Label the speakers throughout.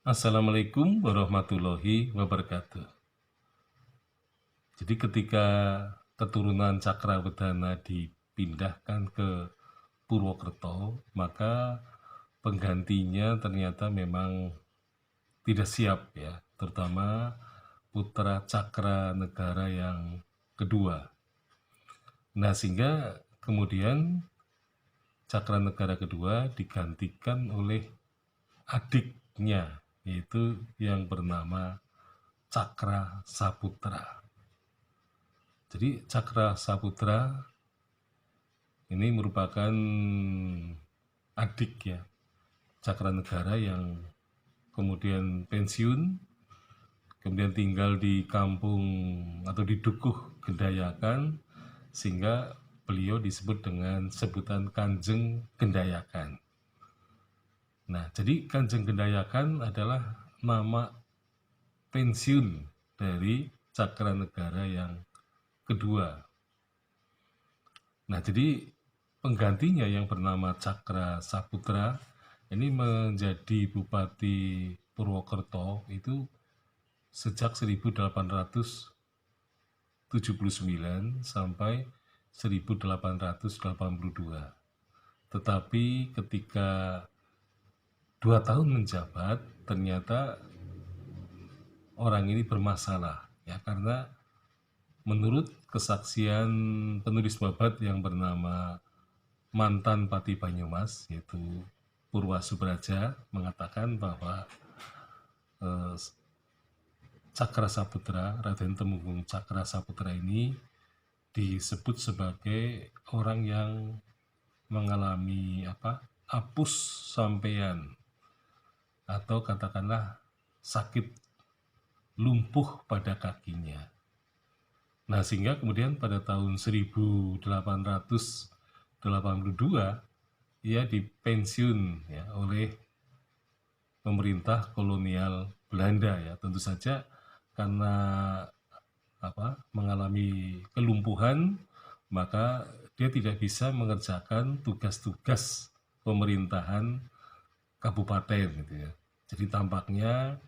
Speaker 1: Assalamualaikum warahmatullahi wabarakatuh. Jadi ketika keturunan Cakrawedana dipindahkan ke Purwokerto, maka penggantinya ternyata memang tidak siap ya, terutama putra Cakranegara yang kedua. Nah, sehingga kemudian Cakranegara kedua digantikan oleh adiknya, yaitu yang bernama Cakra Saputra. Jadi Cakra Saputra ini merupakan adik ya Cakranegara yang kemudian pensiun, kemudian tinggal di kampung atau di Dukuh Gendayakan, sehingga beliau disebut dengan sebutan Kanjeng Gendayakan. Nah, jadi Kanjeng Gendayakan adalah nama pensiun dari Cakranegara yang kedua. Nah, jadi penggantinya yang bernama Cakra Saputra ini menjadi Bupati Purwokerto itu sejak 1879 sampai 1882. Tetapi ketika 2 tahun menjabat, ternyata orang ini bermasalah ya, karena menurut kesaksian penulis babat yang bernama mantan Pati Banyumas, yaitu Purwa Subraja, mengatakan bahwa Cakra Saputra, Raden Temenggung Cakra Saputra ini disebut sebagai orang yang mengalami apus sampean, atau katakanlah sakit lumpuh pada kakinya. Nah, sehingga kemudian pada tahun 1882 ia dipensiun ya oleh pemerintah kolonial Belanda ya. Tentu saja karena mengalami kelumpuhan, maka dia tidak bisa mengerjakan tugas-tugas pemerintahan kabupaten gitu ya. Jadi tampaknya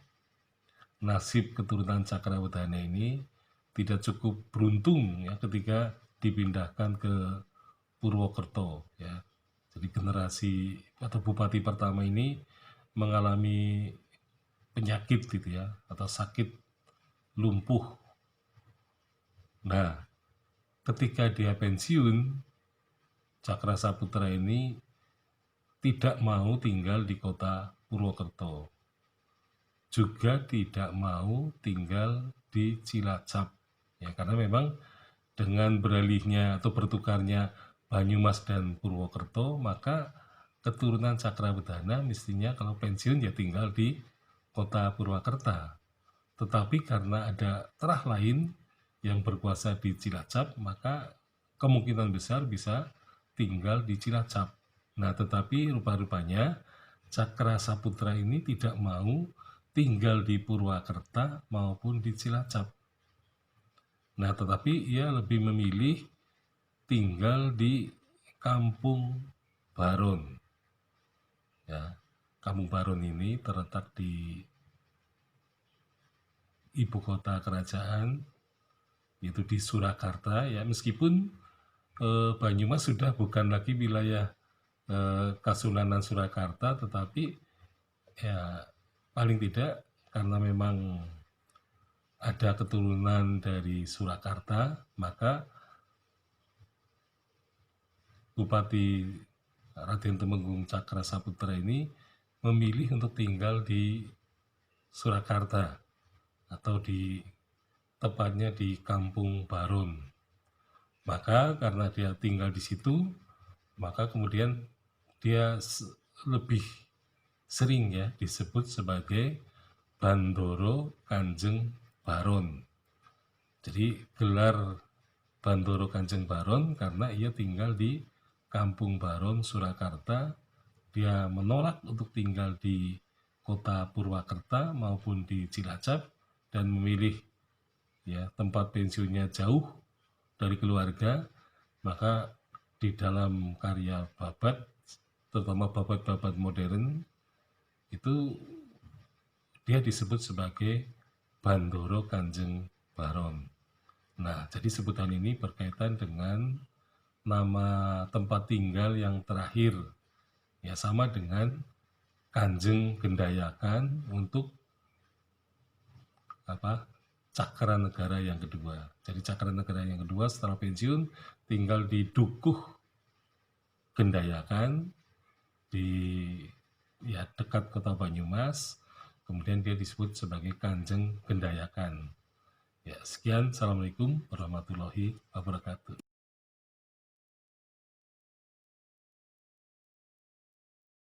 Speaker 1: nasib keturunan Cakrawedana ini tidak cukup beruntung ya ketika dipindahkan ke Purwokerto ya. Jadi generasi atau bupati pertama ini mengalami penyakit gitu ya, atau sakit lumpuh. Nah, ketika dia pensiun, Cakra Saputra ini tidak mau tinggal di kota Purwokerto, juga tidak mau tinggal di Cilacap ya, karena memang dengan beralihnya atau bertukarnya Banyumas dan Purwokerto, maka keturunan Cakrawedana mestinya kalau pensiun ya tinggal di kota Purwakarta. Tetapi karena ada terah lain yang berkuasa di Cilacap, maka kemungkinan besar bisa tinggal di Cilacap. Nah, tetapi rupa-rupanya Cakra Saputra ini tidak mau tinggal di Purwakarta maupun di Cilacap. Nah, tetapi ia lebih memilih tinggal di Kampung Baron. Ya, Kampung Baron ini terletak di ibu kota kerajaan, yaitu di Surakarta ya. Meskipun Banyumas sudah bukan lagi wilayah Kasunanan Surakarta, tetapi ya paling tidak karena memang ada keturunan dari Surakarta, maka Bupati Raden Temenggung Cakra Saputra ini memilih untuk tinggal di Surakarta, atau tepatnya di Kampung Baron. Maka karena dia tinggal di situ, maka kemudian dia lebih sering ya disebut sebagai Bandoro Kanjeng Baron. Jadi gelar Bandoro Kanjeng Baron karena ia tinggal di Kampung Baron, Surakarta. Dia menolak untuk tinggal di kota Purwakarta maupun di Cilacap dan memilih ya tempat pensiunnya jauh dari keluarga. Maka di dalam karya babat, terutama babat-babat modern, itu dia disebut sebagai Bandoro Kanjeng Baron. Nah, jadi sebutan ini berkaitan dengan nama tempat tinggal yang terakhir. Ya, sama dengan Kanjeng Gendayakan untuk Cakranegara yang kedua. Jadi Cakranegara yang kedua setelah pensiun tinggal di Dukuh Gendayakan di dekat kota Banyumas. Kemudian dia disebut sebagai Kanjeng Gendayakan. Ya, sekian. Assalamualaikum warahmatullahi wabarakatuh.